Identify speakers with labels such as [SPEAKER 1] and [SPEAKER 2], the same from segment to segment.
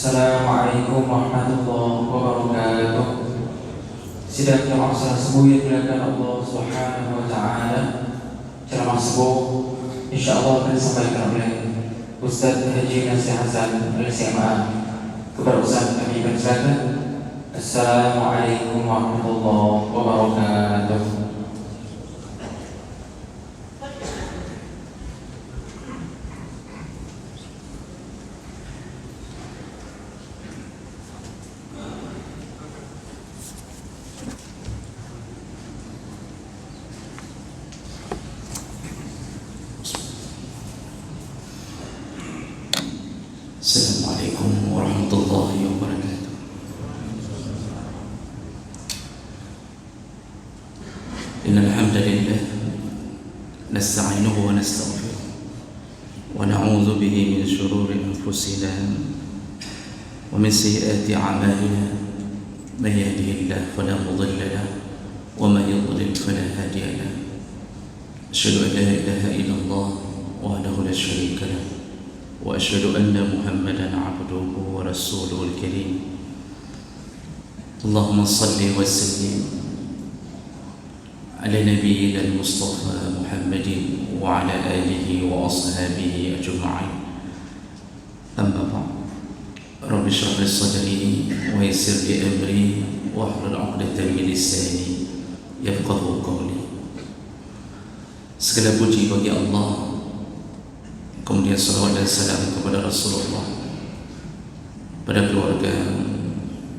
[SPEAKER 1] Assalamualaikum warahmatullahi wabarakatuh. Sidang jamaah salat subuh yang dimuliakan Allah Subhanahu wa taala. Ceramah subuh insyaallah akan disampaikan oleh Ustaz Haji Nasir Hasan Al-SMA. Kepada Ustaz kami persilakan. Assalamualaikum warahmatullahi wabarakatuh.
[SPEAKER 2] Assalamualaikum warahmatullahi wabarakatuh. Innal hamdalillah nasta'inuhu wa nastaghfiruh wa na'udzu bihi min shururi anfusina wa min sayyiati a'malina. Man yahdihillahu fala mudilla lahu wa man yudlil fala hadiya lahu. Asyhadu an la ilaha illallah wahdahu la syarika lahu وأشهد أن محمدا عبده ورسوله الكريم. اللهم صل وسلم على نبينا المصطفى محمد وعلى آله وأصحابه أجمعين. أما بعد، رب اشرح لي صدري ويسر لي أمري واحلل عقدة من لساني يفقهوا قولي. Segala puji bagi Allah, kemudian salawat dan salam kepada Rasulullah, pada keluarga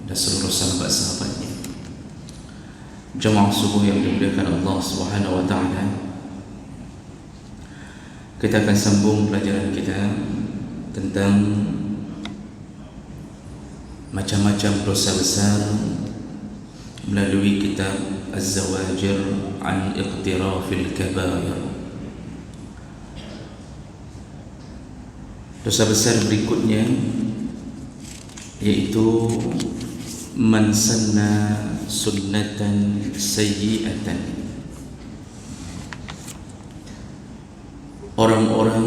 [SPEAKER 2] dan seluruh sahabat-sahabatnya. Jemaah subuh yang dimuliakan Allah Subhanahu wa taala, kita akan sambung pelajaran kita tentang macam-macam dosa besar melalui kitab Az-Zawajir an Iqtirafil Kabair. Dosa besar berikutnya yaitu man sanna sunnatan sayyi'atan. Orang-orang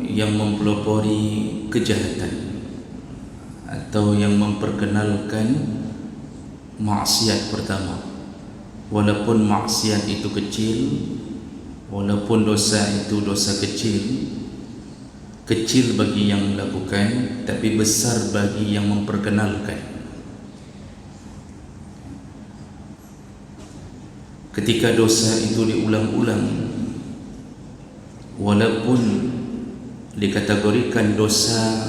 [SPEAKER 2] yang mempelopori kejahatan atau yang memperkenalkan maksiat pertama, walaupun maksiat itu kecil, walaupun dosa itu dosa kecil bagi yang melakukan, tapi besar bagi yang memperkenalkan. Ketika dosa itu diulang-ulang, walaupun dikategorikan dosa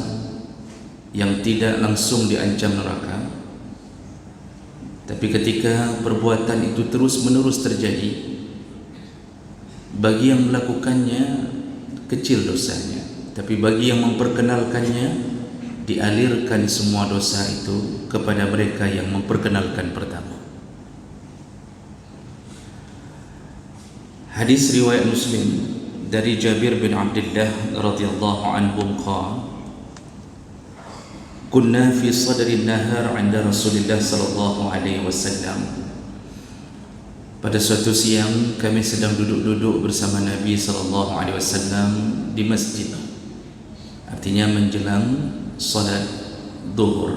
[SPEAKER 2] yang tidak langsung diancam neraka, tapi ketika perbuatan itu terus-menerus terjadi, bagi yang melakukannya kecil dosanya, tapi bagi yang memperkenalkannya dialirkan semua dosa itu kepada mereka yang memperkenalkan pertama. Hadis riwayat Muslim dari Jabir bin Abdullah radhiyallahu anhu qala: Kunna fi sadri an-nahar 'inda Rasulillah sallallahu alaihi wasallam. Pada suatu siang kami sedang duduk-duduk bersama Nabi sallallahu alaihi wasallam di masjid. Artinya menjelang salat zuhur.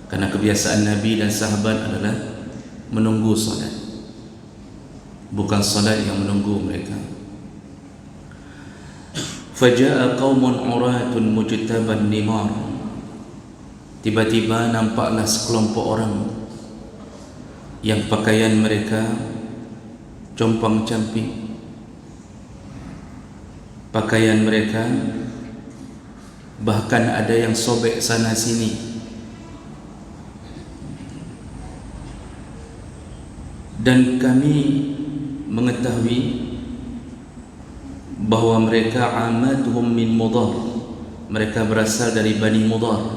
[SPEAKER 2] Karena kebiasaan Nabi dan sahabat adalah menunggu salat, bukan salat yang menunggu mereka. Faja'a qaumun uratun mujtaban nimar. Tiba-tiba nampaklah sekelompok orang yang pakaian mereka compang-camping, pakaian mereka bahkan ada yang sobek sana sini. Dan kami mengetahui bahawa mereka amaduhum min Mudar, mereka berasal dari Bani Mudar.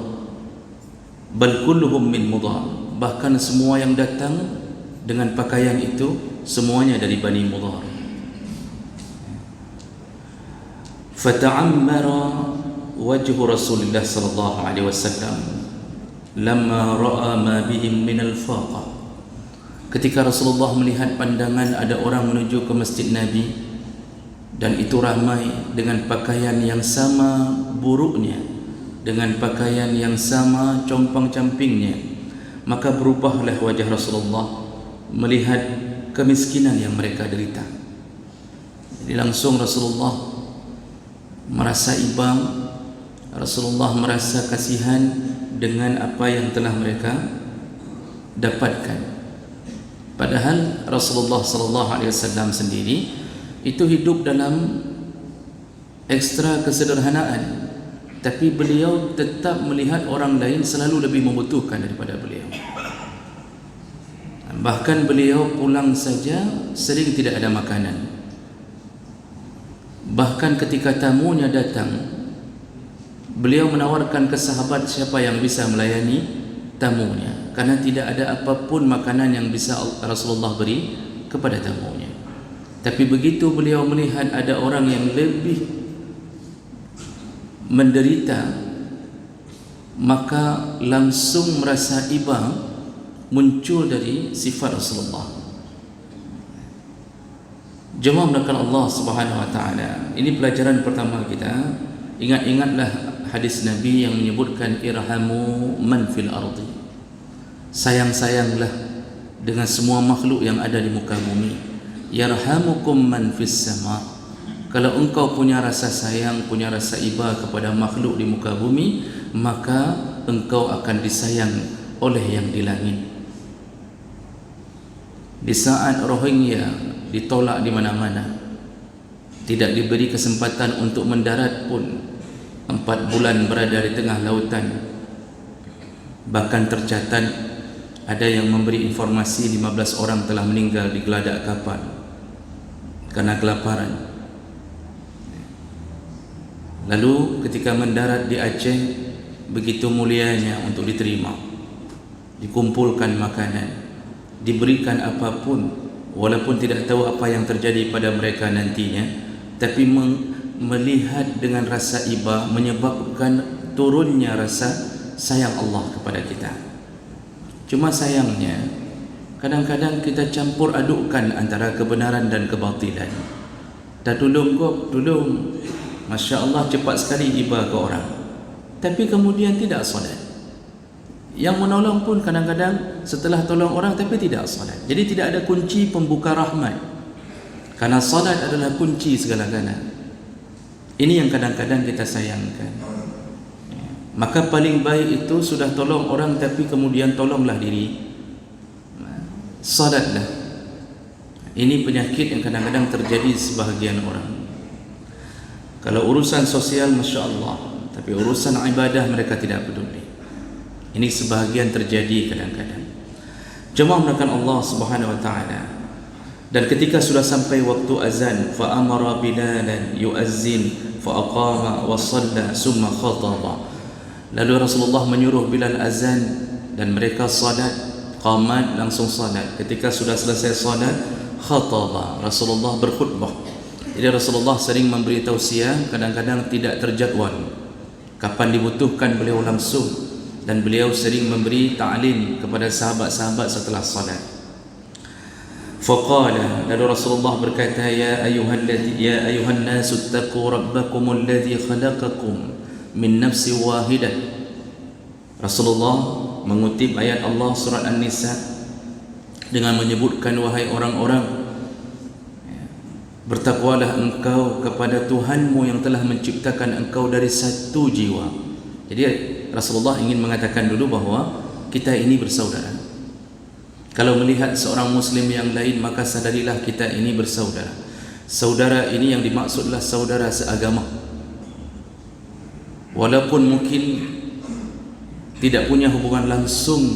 [SPEAKER 2] Bal kulluhum min Mudar, bahkan semua yang datang dengan pakaian itu semuanya dari Bani Mudar. Fata'ammara wajhu Rasulullah sallallahu alaihi wasallam lamma ra'a ma bihim min al-faqa. Ketika Rasulullah melihat pandangan ada orang menuju ke masjid Nabi dan itu ramai dengan pakaian yang sama buruknya, dengan pakaian yang sama compang-campingnya, maka berubahlah wajah Rasulullah melihat kemiskinan yang mereka derita. Jadi langsung Rasulullah merasa iba, Rasulullah merasa kasihan dengan apa yang telah mereka dapatkan. Padahal Rasulullah SAW sendiri itu hidup dalam ekstra kesederhanaan, tapi beliau tetap melihat orang lain selalu lebih membutuhkan daripada beliau. Bahkan beliau pulang saja sering tidak ada makanan. Bahkan ketika tamunya datang, beliau menawarkan ke sahabat siapa yang bisa melayani tamunya, karena tidak ada apapun makanan yang bisa Rasulullah beri kepada tamunya. Tapi begitu beliau melihat ada orang yang lebih menderita, maka langsung merasa iba muncul dari sifat Rasulullah. Jemaah melakukan Allah Subhanahu wa taala. Ini pelajaran pertama kita. Ingat-ingatlah hadis Nabi yang menyebutkan irhamu man fil ardi. Sayang-sayanglah dengan semua makhluk yang ada di muka bumi. Yarhamukum man fis sama. Kalau engkau punya rasa sayang, punya rasa iba kepada makhluk di muka bumi, maka engkau akan disayang oleh yang di langit. Di saat Rohingya ditolak di mana-mana, tidak diberi kesempatan untuk mendarat pun, 4 bulan berada di tengah lautan. Bahkan tercatat ada yang memberi informasi 15 orang telah meninggal di geladak kapal karena kelaparan. Lalu ketika mendarat di Aceh, begitu mulianya untuk diterima, dikumpulkan makanan, diberikan apapun, walaupun tidak tahu apa yang terjadi pada mereka nantinya, tapi melihat dengan rasa iba menyebabkan turunnya rasa sayang Allah kepada kita. Cuma sayangnya kadang-kadang kita campur adukkan antara kebenaran dan kebatilan. Dah tolong kau, tolong, Masya Allah cepat sekali iba ke orang, tapi kemudian tidak solat. Yang menolong pun kadang-kadang setelah tolong orang tapi tidak solat. Jadi tidak ada kunci pembuka rahmat, karena solat adalah kunci segala-galanya. Ini yang kadang-kadang kita sayangkan. Maka paling baik itu sudah tolong orang tapi kemudian tolonglah diri, solatlah. Ini penyakit yang kadang-kadang terjadi sebahagian orang. Kalau urusan sosial Masya Allah, tapi urusan ibadah mereka tidak peduli. Ini sebahagian terjadi kadang-kadang. Jemaah melakukan Allah Subhanahu wa taala. Dan ketika sudah sampai waktu azan, fa amara Bilalan yuazzin fa aqama wa shalla summa khataba. Lalu Rasulullah menyuruh Bilal azan dan mereka salat, qamat langsung salat. Ketika sudah selesai salat, khataba, Rasulullah berkhutbah. Jadi Rasulullah sering memberi tausiah, kadang-kadang tidak terjadual. Kapan dibutuhkan beliau langsung, dan beliau sering memberi ta'lim kepada sahabat-sahabat setelah salat. Faqala, lalu Rasulullah berkata, ya ayuhan nasu taqu rabbakum alladhi khalaqakum min nafsi wahidah. Rasulullah mengutip ayat Allah surat An-Nisa dengan menyebutkan, wahai orang-orang, bertakwalah engkau kepada Tuhanmu yang telah menciptakan engkau dari satu jiwa. Jadi Rasulullah ingin mengatakan dulu bahawa kita ini bersaudara. Kalau melihat seorang muslim yang lain, maka sadarilah kita ini bersaudara. Saudara ini yang dimaksudlah saudara seagama. Walaupun mungkin tidak punya hubungan langsung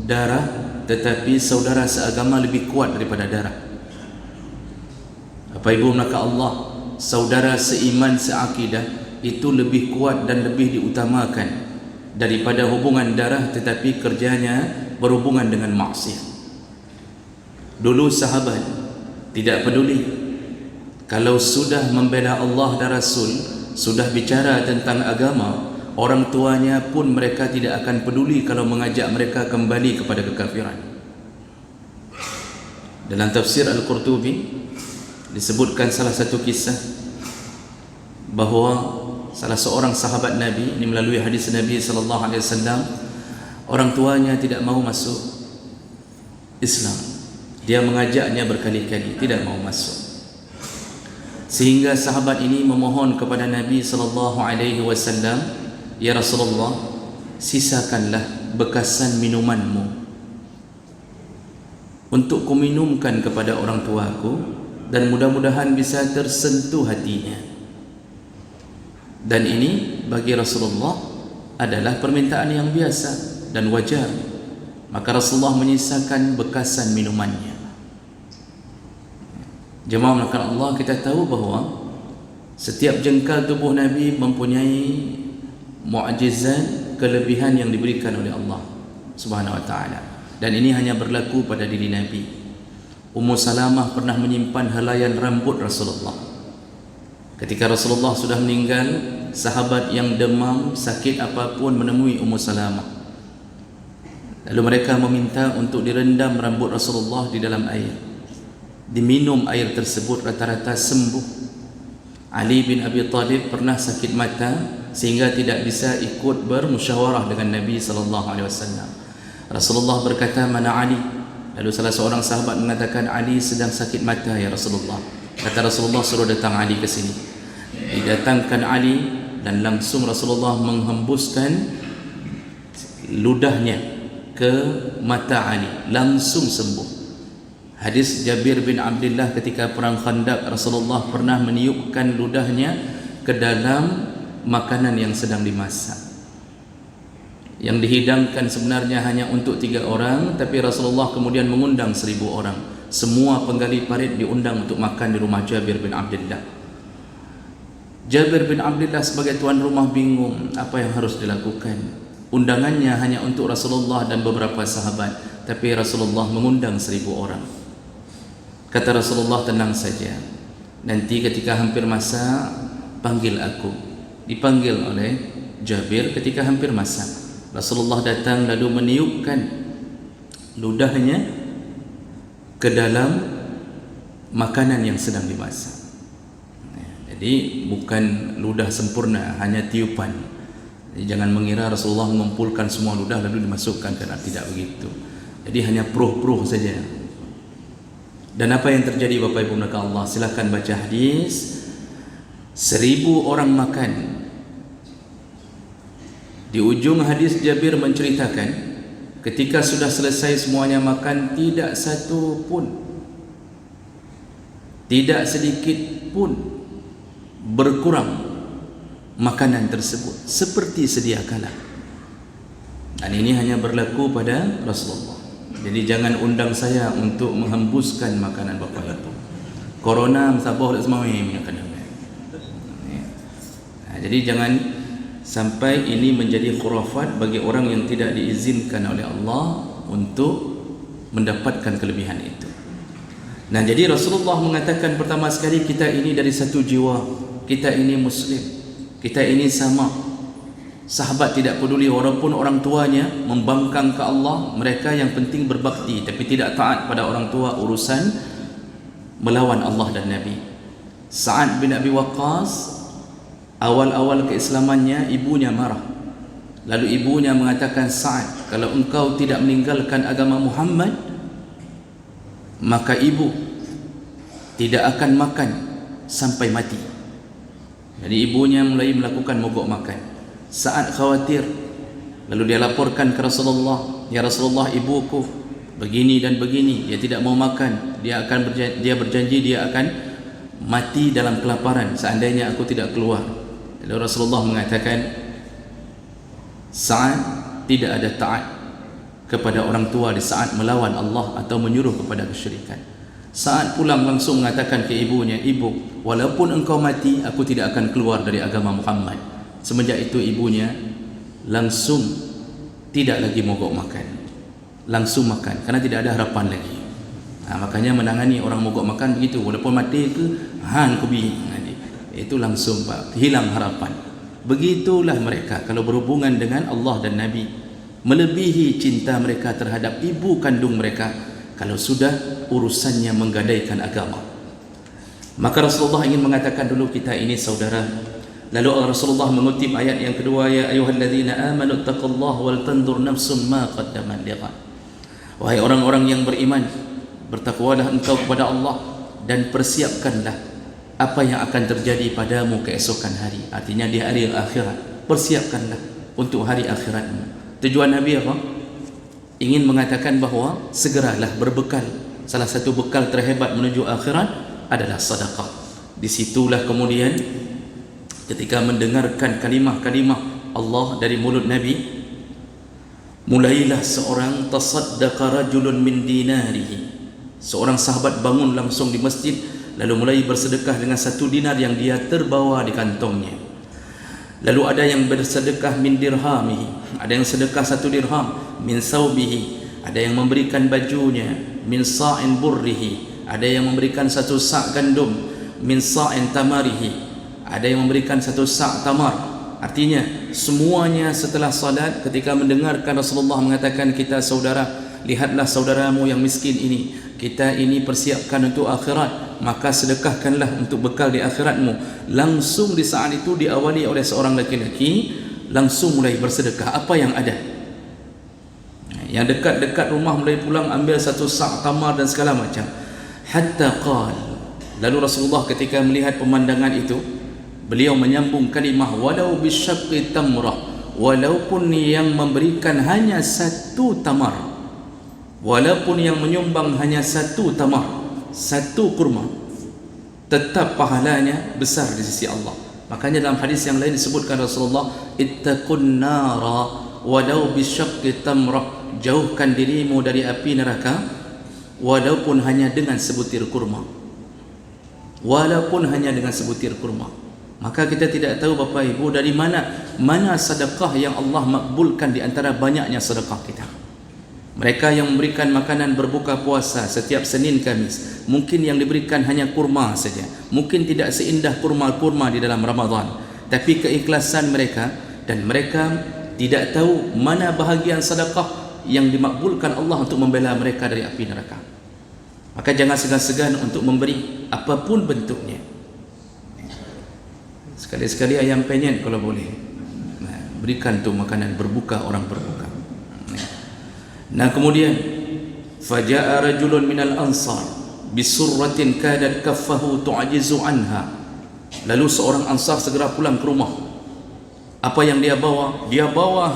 [SPEAKER 2] darah, tetapi saudara seagama lebih kuat daripada darah. Bapak Ibu maka Allah, saudara seiman seakidah itu lebih kuat dan lebih diutamakan daripada hubungan darah tetapi kerjanya berhubungan dengan maksiat. Dulu sahabat tidak peduli, kalau sudah membela Allah dan Rasul, sudah bicara tentang agama, orang tuanya pun mereka tidak akan peduli kalau mengajak mereka kembali kepada kekafiran. Dalam tafsir Al-Qurtubi disebutkan salah satu kisah bahawa salah seorang sahabat Nabi, ini melalui hadis Nabi sallallahu alaihi wasallam, orang tuanya tidak mau masuk Islam. Dia mengajaknya berkali-kali, tidak mau masuk. Sehingga sahabat ini memohon kepada Nabi sallallahu alaihi wasallam, "Ya Rasulullah, sisakanlah bekasan minumanmu untuk kuminumkan kepada orang tuaku, dan mudah-mudahan bisa tersentuh hatinya." Dan ini bagi Rasulullah adalah permintaan yang biasa dan wajar. Maka Rasulullah menyisakan bekasan minumannya. Jemaah melakukan Allah, kita tahu bahawa setiap jengkal tubuh Nabi mempunyai mukjizat, kelebihan yang diberikan oleh Allah Subhanahu wa taala. Dan ini hanya berlaku pada diri Nabi. Ummu Salamah pernah menyimpan helaian rambut Rasulullah. Ketika Rasulullah sudah meninggal, sahabat yang demam, sakit apapun menemui Ummu Salamah. Lalu mereka meminta untuk direndam rambut Rasulullah di dalam air. Diminum air tersebut, rata-rata sembuh. Ali bin Abi Thalib pernah sakit mata sehingga tidak bisa ikut bermusyawarah dengan Nabi SAW. Rasulullah berkata, "Mana Ali?" Lalu salah seorang sahabat mengatakan, "Ali sedang sakit mata ya Rasulullah." Kata Rasulullah, "Suruh datang Ali ke sini." Didatangkan Ali dan langsung Rasulullah menghembuskan ludahnya ke mata Ali, langsung sembuh. Hadis Jabir bin Abdullah ketika perang Khandaq, Rasulullah pernah meniupkan ludahnya ke dalam makanan yang sedang dimasak. Yang dihidangkan sebenarnya hanya untuk 3 orang, tapi Rasulullah kemudian mengundang 1000 orang. Semua penggali parit diundang untuk makan di rumah Jabir bin Abdullah. Jabir bin Abdullah sebagai tuan rumah bingung apa yang harus dilakukan. Undangannya hanya untuk Rasulullah dan beberapa sahabat, tapi Rasulullah mengundang 1000 orang. Kata Rasulullah, "Tenang saja, nanti ketika hampir masak, panggil aku." Dipanggil oleh Jabir ketika hampir masak. Rasulullah datang lalu meniupkan ludahnya ke dalam makanan yang sedang dimasak. Jadi bukan ludah sempurna, hanya tiupan. Jadi jangan mengira Rasulullah mengumpulkan semua ludah lalu dimasukkan, karena tidak begitu. Jadi hanya pruh-pruh saja. Dan apa yang terjadi Bapak Ibu melakukan Allah? Silakan baca hadis. 1000 orang makan. Di ujung hadis Jabir menceritakan, ketika sudah selesai semuanya makan, tidak satu pun, tidak sedikit pun berkurang makanan tersebut seperti sedia kala. Dan ini hanya berlaku pada Rasulullah. Jadi jangan undang saya untuk menghembuskan makanan Bapak Ibu. Corona sabah semua punya kena. Jadi jangan sampai ini menjadi khurafat bagi orang yang tidak diizinkan oleh Allah untuk mendapatkan kelebihan itu. Nah, jadi Rasulullah mengatakan pertama sekali, kita ini dari satu jiwa, kita ini muslim, kita ini sama. Sahabat tidak peduli walaupun orang tuanya membangkang ke Allah, mereka yang penting berbakti, tapi tidak taat pada orang tua, urusan melawan Allah dan Nabi. Sa'ad bin Abi Waqqas, awal-awal keislamannya ibunya marah. Lalu ibunya mengatakan, "Sa'ad, kalau engkau tidak meninggalkan agama Muhammad, maka ibu tidak akan makan sampai mati." Jadi ibunya mulai melakukan mogok makan. Sa'ad khawatir, lalu dia laporkan ke Rasulullah, "Ya Rasulullah, ibuku begini dan begini, dia tidak mau makan, dia berjanji dia akan mati dalam kelaparan seandainya aku tidak keluar." Lalu Rasulullah mengatakan, Sa'ad tidak ada taat kepada orang tua di saat melawan Allah atau menyuruh kepada kesyirikan. Sa'ad pulang langsung mengatakan ke ibunya, "Ibu, walaupun engkau mati, aku tidak akan keluar dari agama Muhammad." Semenjak itu ibunya langsung tidak lagi mogok makan, langsung makan karena tidak ada harapan lagi. Makanya menangani orang mogok makan begitu, walaupun mati ke han kubi, itu langsung Pak, hilang harapan. Begitulah mereka kalau berhubungan dengan Allah dan Nabi, melebihi cinta mereka terhadap ibu kandung mereka kalau sudah urusannya menggadaikan agama. Maka Rasulullah ingin mengatakan dulu, kita ini saudara. Lalu Rasulullah mengutip ayat yang kedua, ya ayyuhalladzina amanu taqullaha wal tanzur nafsum ma qaddamat lighad. Wahai orang-orang yang beriman, bertakwalah engkau kepada Allah dan persiapkanlah apa yang akan terjadi padamu keesokan hari. Artinya di hari akhirat, persiapkanlah untuk hari akhiratmu. Tujuan Nabi apa? Ingin mengatakan bahawa segeralah berbekal. Salah satu bekal terhebat menuju akhirat adalah sedekah. Disitulah kemudian ketika mendengarkan kalimah-kalimah Allah dari mulut Nabi, mulailah seorang tasaddaqa rajulun min dinarihi. Seorang sahabat bangun langsung di masjid, lalu mulai bersedekah dengan 1 dinar yang dia terbawa di kantongnya. Lalu ada yang bersedekah min dirhamihi, ada yang sedekah 1 dirham, min saubihi, ada yang memberikan bajunya, min sa'in burrihi, ada yang memberikan 1 sa' gandum, min sa'in tamarihi, ada yang memberikan 1 sa' tamar. Artinya semuanya setelah salat, ketika mendengarkan Rasulullah mengatakan, kita saudara, lihatlah saudaramu yang miskin ini, kita ini persiapkan untuk akhirat, maka sedekahkanlah untuk bekal di akhiratmu. Langsung di saat itu diawali oleh seorang laki-laki, langsung mulai bersedekah apa yang ada. Yang dekat-dekat rumah mulai pulang ambil 1 sa' tamar dan segala macam. Hatta qal, lalu Rasulullah ketika melihat pemandangan itu, beliau menyambung kalimah walau bisyaqqi tamrah, walaupun yang memberikan hanya 1 tamar, walaupun yang menyumbang hanya 1 tamar, 1 kurma, tetap pahalanya besar di sisi Allah. Makanya dalam hadis yang lain disebutkan Rasulullah, ittaqun nara walau bisyaqqi tamrah, jauhkan dirimu dari api neraka walaupun hanya dengan sebutir kurma, walaupun hanya dengan sebutir kurma. Maka kita tidak tahu Bapak Ibu dari mana sedekah yang Allah makbulkan di antara banyaknya sedekah kita. Mereka yang memberikan makanan berbuka puasa setiap Senin Kamis, mungkin yang diberikan hanya kurma saja, mungkin tidak seindah kurma-kurma di dalam Ramadan, tapi keikhlasan mereka, dan mereka tidak tahu mana bahagian sedekah yang dimakbulkan Allah untuk membela mereka dari api neraka. Maka jangan segan-segan untuk memberi apapun bentuknya. Sekali-sekali ayam penyet kalau boleh, berikan tu makanan berbuka, orang berbuka. Nah kemudian faja'a rajulun minal ansar bisurratin kadat kaffahu tu'ajizu anha. Lalu seorang ansar segera pulang ke rumah. Apa yang dia bawa? Dia bawa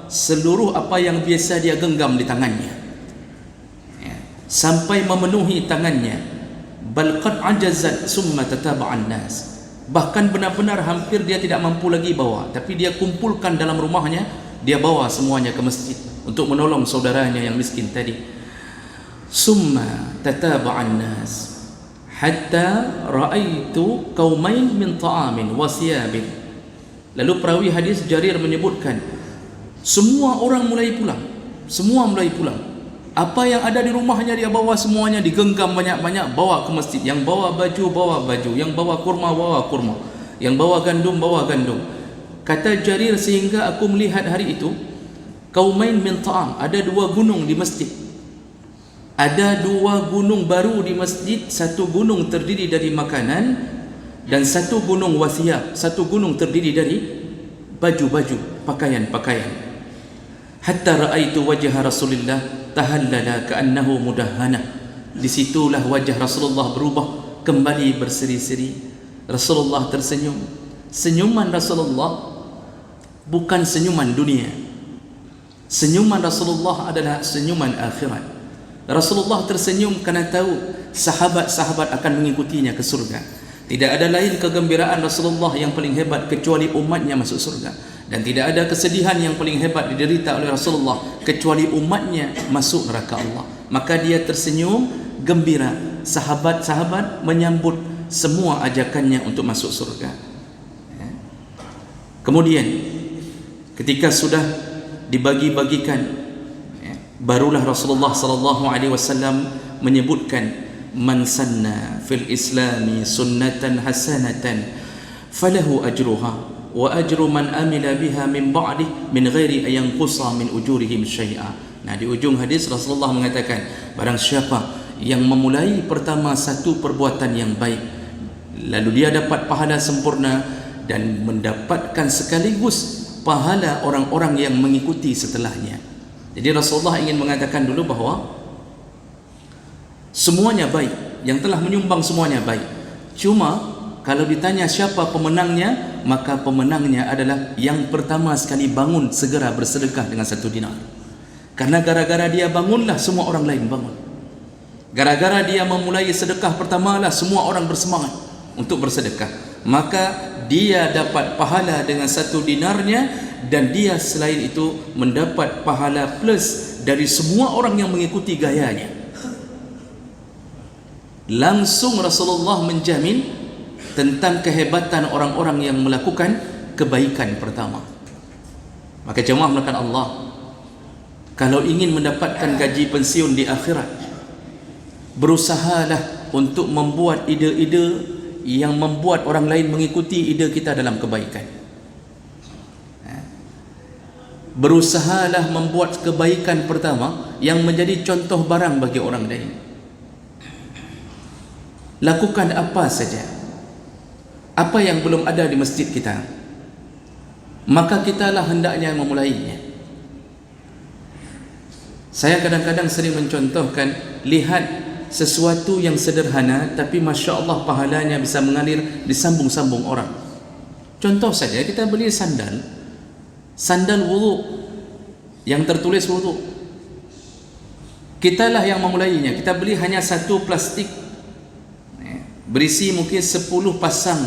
[SPEAKER 2] seluruh apa yang biasa dia genggam di tangannya, sampai memenuhi tangannya. Bal qad ajazat summa tataba'an nas, bahkan benar-benar hampir dia tidak mampu lagi bawa, tapi dia kumpulkan dalam rumahnya, dia bawa semuanya ke masjid untuk menolong saudaranya yang miskin tadi. Summa tataba'an nas hatta ra'aitu qaumain min ta'amin wa siyabin. Lalu perawi hadis Jarir menyebutkan, semua orang mulai pulang, semua mulai pulang. Apa yang ada di rumahnya dia bawa semuanya, digenggam banyak-banyak, bawa ke masjid. Yang bawa baju, bawa baju. Yang bawa kurma, bawa kurma. Yang bawa gandum, bawa gandum. Kata Jarir, sehingga aku melihat hari itu, qaumain min ta'am, ada 2 gunung di masjid. Ada 2 gunung baru di masjid. 1 gunung terdiri dari makanan, dan 1 gunung wasiyab, 1 gunung terdiri dari baju-baju, pakaian-pakaian. Hatta ra'aitu wajah Rasulullah tahallala ka'annahu mudahhana. Disitulah wajah Rasulullah berubah, kembali berseri-seri. Rasulullah tersenyum. Senyuman Rasulullah bukan senyuman dunia. Senyuman Rasulullah adalah senyuman akhirat. Rasulullah tersenyum kerana tahu sahabat-sahabat akan mengikutinya ke surga. Tidak ada lain kegembiraan Rasulullah yang paling hebat kecuali umatnya masuk surga. Dan tidak ada kesedihan yang paling hebat diderita oleh Rasulullah kecuali umatnya masuk neraka Allah. Maka dia tersenyum gembira. Sahabat-sahabat menyambut semua ajakannya untuk masuk surga. Kemudian ketika sudah dibagi-bagikan, barulah Rasulullah SAW menyebutkan, man sanna fil islami sunnatan hasanatan falahu ajruha wa ajru man amila biha min ba'dih min ghairi an yanqusa min ujurihim syai'a. Nah, di ujung hadis Rasulullah mengatakan, barang siapa yang memulai pertama satu perbuatan yang baik, lalu dia dapat pahala sempurna, dan mendapatkan sekaligus pahala orang-orang yang mengikuti setelahnya. Jadi Rasulullah ingin mengatakan dulu bahawa semuanya baik, yang telah menyumbang semuanya baik. Cuma kalau ditanya siapa pemenangnya, maka pemenangnya adalah yang pertama sekali bangun segera bersedekah dengan 1 dinar. Karena gara-gara dia bangunlah semua orang lain bangun. Gara-gara dia memulai sedekah pertamalah semua orang bersemangat untuk bersedekah. Maka dia dapat pahala dengan 1 dinarnya, dan dia selain itu mendapat pahala plus dari semua orang yang mengikuti gayanya. Langsung Rasulullah menjamin tentang kehebatan orang-orang yang melakukan kebaikan pertama. Maka jemaah melakukan Allah, kalau ingin mendapatkan gaji pensiun di akhirat, berusahalah untuk membuat ide-ide yang membuat orang lain mengikuti ide kita dalam kebaikan. Berusahalah membuat kebaikan pertama yang menjadi contoh barang bagi orang lain. Lakukan apa saja, apa yang belum ada di masjid kita, maka kitalah hendaknya memulainya. Saya kadang-kadang sering mencontohkan, lihat sesuatu yang sederhana tapi Masya Allah pahalanya bisa mengalir disambung-sambung orang. Contoh saja, kita beli sandal wudu yang tertulis wudu, kitalah yang memulainya. Kita beli hanya 1 plastik berisi mungkin 10 pasang,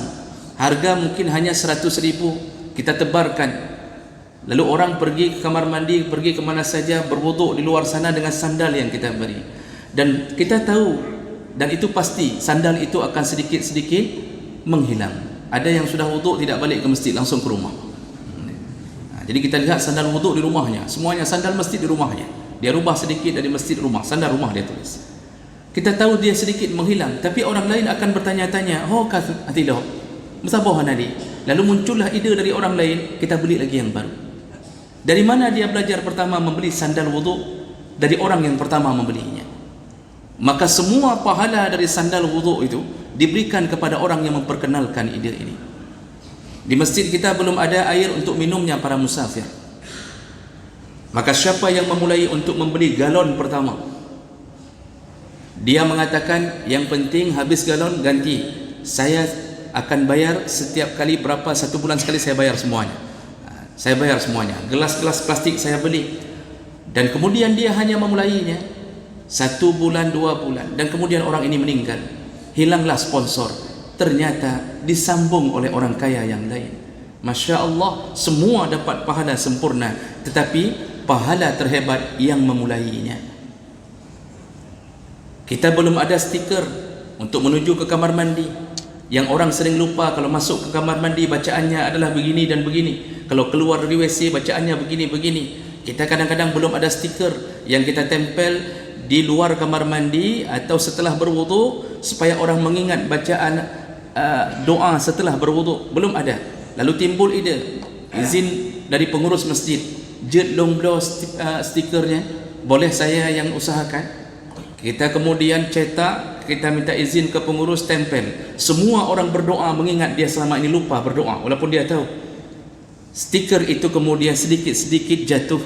[SPEAKER 2] harga mungkin hanya 100.000, kita tebarkan, lalu orang pergi ke kamar mandi, pergi ke mana saja, berwuduk di luar sana dengan sandal yang kita beri. Dan kita tahu, dan itu pasti, sandal itu akan sedikit-sedikit menghilang. Ada yang sudah wuduk tidak balik ke masjid, langsung ke rumah. Jadi kita lihat sandal wuduk di rumahnya, semuanya sandal masjid di rumahnya. Dia rubah sedikit dari masjid rumah, sandal rumah dia tulis. Kita tahu dia sedikit menghilang, tapi orang lain akan bertanya-tanya, oh katilo, musabah nadi. Lalu muncullah ide dari orang lain, kita beli lagi yang baru. Dari mana dia belajar pertama membeli sandal wuduk? Dari orang yang pertama membelinya. Maka semua pahala dari sandal wuduk itu diberikan kepada orang yang memperkenalkan ide ini. Di masjid kita belum ada air untuk minumnya para musafir. Maka siapa yang memulai untuk membeli galon pertama, dia mengatakan, yang penting habis galon ganti, saya akan bayar setiap kali berapa, 1 bulan sekali saya bayar semuanya. Saya bayar semuanya. Gelas-gelas plastik saya beli. Dan kemudian dia hanya memulainya 1 bulan, 2 bulan, dan kemudian orang ini meninggal, hilanglah sponsor. Ternyata disambung oleh orang kaya yang lain. Masya Allah, semua dapat pahala sempurna, tetapi pahala terhebat yang memulainya. Kita belum ada stiker untuk menuju ke kamar mandi, yang orang sering lupa kalau masuk ke kamar mandi bacaannya adalah begini dan begini, kalau keluar dari WC bacaannya begini-begini. Kita kadang-kadang belum ada stiker yang kita tempel di luar kamar mandi atau setelah berwudu supaya orang mengingat bacaan doa setelah berwudu. Belum ada. Lalu timbul ide, izin dari pengurus masjid, jet long blow stikernya, boleh saya yang usahakan? Kita kemudian cetak, kita minta izin ke pengurus, tempel. Semua orang berdoa mengingat dia selama ini lupa berdoa, walaupun dia tahu. Stiker itu kemudian sedikit-sedikit jatuh,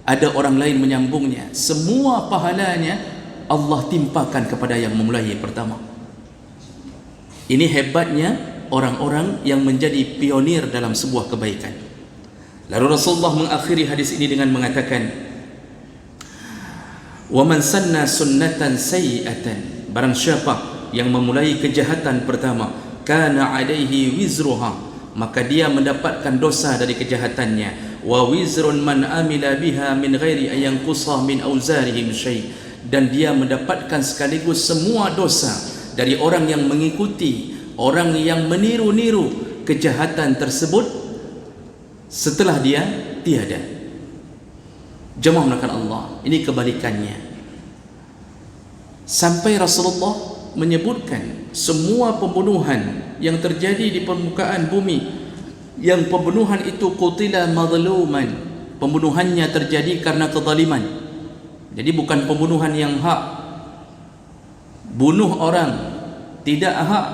[SPEAKER 2] ada orang lain menyambungnya. Semua pahalanya Allah timpakan kepada yang memulai pertama. Ini hebatnya orang-orang yang menjadi pionir dalam sebuah kebaikan. Lalu Rasulullah mengakhiri hadis ini dengan mengatakan, wa man sanna sunnatan sayyi'atan, barang siapa yang memulai kejahatan pertama, kana alaihi wizruha, maka dia mendapatkan dosa dari kejahatannya, wa wizrun man amila biha min ghairi an yanqusa min auzarihim syai', dan dia mendapatkan sekaligus semua dosa dari orang yang mengikuti, orang yang meniru-niru kejahatan tersebut setelah dia tiada. Jemaah melakukan Allah, ini kebalikannya. Sampai Rasulullah menyebutkan semua pembunuhan yang terjadi di permukaan bumi, yang pembunuhan itu qutila mazluman, pembunuhannya terjadi karena kezaliman. Jadi bukan pembunuhan yang hak, bunuh orang tidak hak,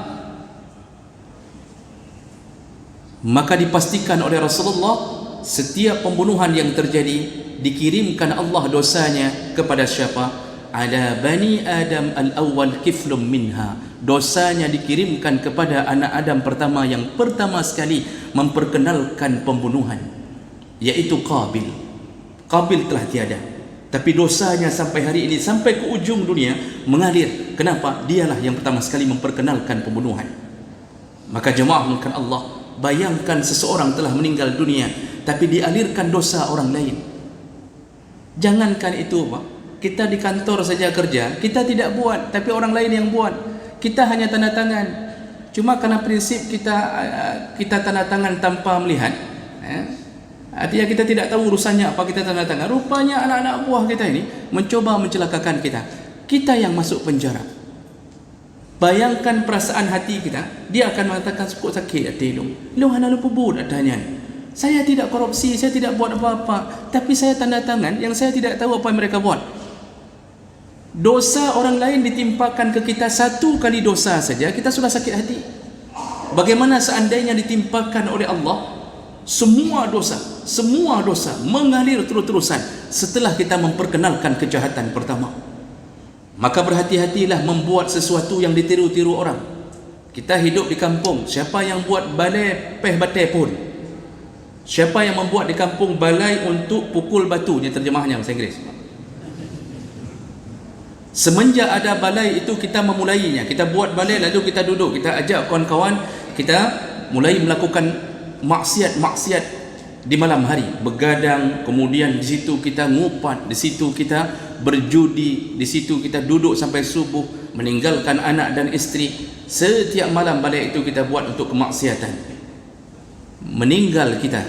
[SPEAKER 2] Maka dipastikan oleh Rasulullah, setiap pembunuhan yang terjadi dikirimkan Allah dosanya kepada siapa? Ala bani Adam al-awwal kiflum minha. Dosanya dikirimkan kepada anak Adam pertama yang pertama sekali memperkenalkan pembunuhan, yaitu Qabil. Qabil telah tiada, tapi dosanya sampai hari ini, sampai ke ujung dunia mengalir. Kenapa? Dialah yang pertama sekali memperkenalkan pembunuhan. Maka jemaah mungkin Allah, bayangkan seseorang telah meninggal dunia tapi dialirkan dosa orang lain. Jangankan itu, Pak, kita di kantor saja kerja, kita tidak buat tapi orang lain yang buat. Kita hanya tanda tangan. Cuma karena prinsip kita tanda tangan tanpa melihat, artinya kita tidak tahu urusannya apa kita tanda tangan. Rupanya anak-anak buah kita ini mencoba mencelakakan kita. Kita yang masuk penjara. Bayangkan perasaan hati kita. Dia akan mengatakan cukup sakit hati lu. Lu hana lu pebut adanya. Saya tidak korupsi, saya tidak buat apa-apa, tapi saya tanda tangan yang saya tidak tahu apa yang mereka buat. Dosa orang lain ditimpakan ke kita, satu kali dosa saja kita sudah sakit hati. Bagaimana seandainya ditimpakan oleh Allah semua dosa mengalir terus-terusan setelah kita memperkenalkan kejahatan pertama? Maka berhati-hatilah membuat sesuatu yang ditiru-tiru orang. Kita hidup di kampung, siapa yang buat balai peh batai pun, siapa yang membuat di kampung balai untuk pukul batu, ni terjemahnya bahasa Inggeris. Semenjak ada balai itu kita memulainya. Kita buat balai lalu kita duduk, kita ajak kawan-kawan, kita mulai melakukan maksiat-maksiat di malam hari, begadang, kemudian di situ kita ngupat, di situ kita berjudi, di situ kita duduk sampai subuh, meninggalkan anak dan isteri. Setiap malam balai itu kita buat untuk kemaksiatan. Meninggal kita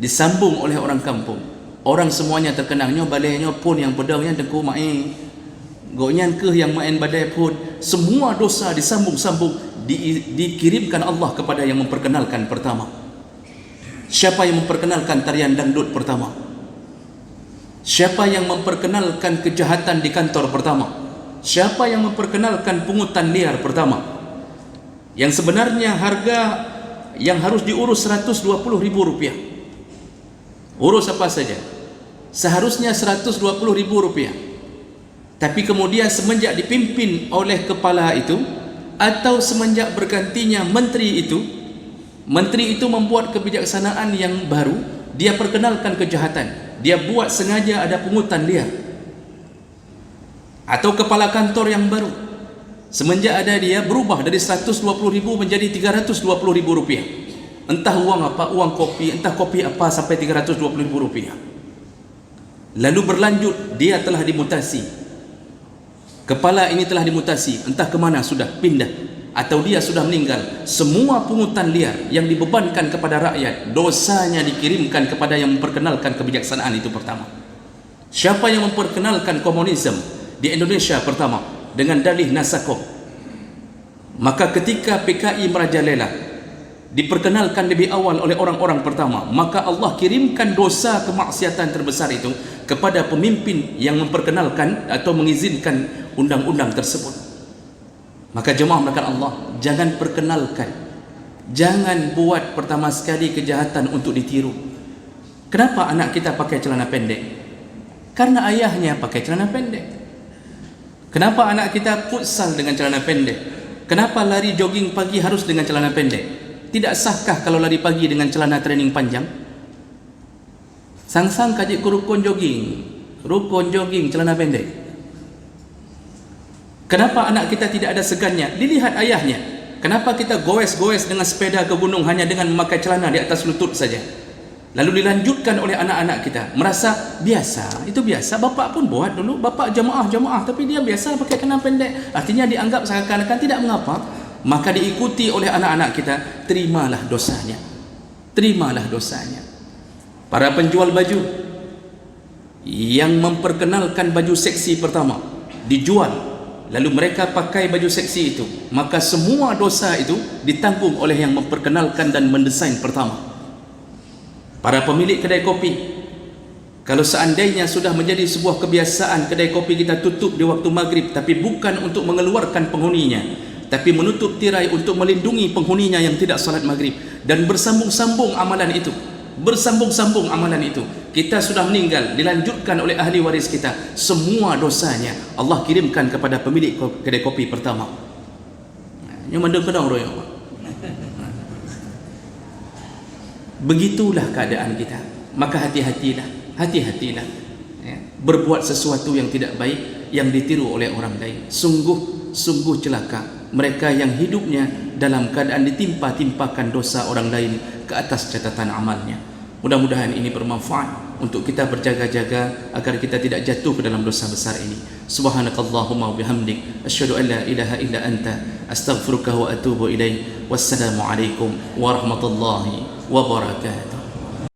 [SPEAKER 2] disambung oleh orang kampung. Orang semuanya terkenangnya balainya pun yang pedangnya tengku mai. Gonyan ke yang main badai pun, semua dosa disambung-sambung, dikirimkan Allah kepada yang memperkenalkan pertama. Siapa yang memperkenalkan tarian dangdut pertama? Siapa yang memperkenalkan kejahatan di kantor pertama? Siapa yang memperkenalkan pungutan liar pertama? Yang sebenarnya harga yang harus diurus Rp120.000. Urus apa saja seharusnya Rp120.000. Tapi kemudian semenjak dipimpin oleh kepala itu, atau semenjak bergantinya menteri itu membuat kebijaksanaan yang baru, dia perkenalkan kejahatan, dia buat sengaja ada pungutan liar. Atau kepala kantor yang baru, semenjak ada dia berubah dari Rp120.000 menjadi Rp320.000. Entah uang apa, uang kopi, entah kopi apa sampai Rp320.000. Lalu berlanjut, dia telah dimutasi. Kepala ini telah dimutasi, entah ke mana sudah pindah, atau dia sudah meninggal. Semua pungutan liar yang dibebankan kepada rakyat, dosanya dikirimkan kepada yang memperkenalkan kebijaksanaan itu pertama. Siapa yang memperkenalkan komunisme di Indonesia pertama dengan dalih Nasakoh? Maka ketika PKI merajalela diperkenalkan lebih awal oleh orang-orang pertama, maka Allah kirimkan dosa kemaksiatan terbesar itu kepada pemimpin yang memperkenalkan atau mengizinkan undang-undang tersebut. Maka jemaah melakukan Allah, jangan perkenalkan, jangan buat pertama sekali kejahatan untuk ditiru. Kenapa anak kita pakai celana pendek? Karena ayahnya pakai celana pendek. Kenapa anak kita futsal dengan celana pendek? Kenapa lari jogging pagi harus dengan celana pendek? Tidak sahkah kalau lari pagi dengan celana training panjang? Sang-sang kajik ke rukun jogging celana pendek. Kenapa anak kita tidak ada segannya? Dilihat ayahnya. Kenapa kita goes-goes dengan sepeda ke gunung hanya dengan memakai celana di atas lutut saja? Lalu dilanjutkan oleh anak-anak kita, merasa biasa, itu biasa. Bapak pun buat dulu, bapak jamaah, tapi dia biasa pakai celana pendek. Artinya dianggap seakan-akan tidak mengapa. Maka diikuti oleh anak-anak kita, terimalah dosanya. Terimalah dosanya. Para penjual baju yang memperkenalkan baju seksi pertama dijual, lalu mereka pakai baju seksi itu, maka semua dosa itu ditanggung oleh yang memperkenalkan dan mendesain pertama. Para pemilik kedai kopi, kalau seandainya sudah menjadi sebuah kebiasaan kedai kopi kita tutup di waktu maghrib, tapi bukan untuk mengeluarkan penghuninya, tapi menutup tirai untuk melindungi penghuninya yang tidak salat maghrib. Dan bersambung-sambung amalan itu, bersambung-sambung amalan itu. Kita sudah meninggal, dilanjutkan oleh ahli waris kita, semua dosanya Allah kirimkan kepada pemilik kedai kopi pertama. Yang mandang kedang roh ya Allah. Begitulah keadaan kita. Maka hati-hatilah, hati-hatilah ya, berbuat sesuatu yang tidak baik yang ditiru oleh orang lain. Sungguh celaka mereka yang hidupnya dalam keadaan ditimpa-timpakan dosa orang lain ke atas catatan amalnya. Mudah-mudahan ini bermanfaat untuk kita berjaga-jaga agar kita tidak jatuh ke dalam dosa besar ini. Subhanakallahumma wa bihamdik, asyhadu an la ilaha illa anta, astaghfiruka wa atubu ilaik. Wassalamu alaikum warahmatullahi wabarakatuh.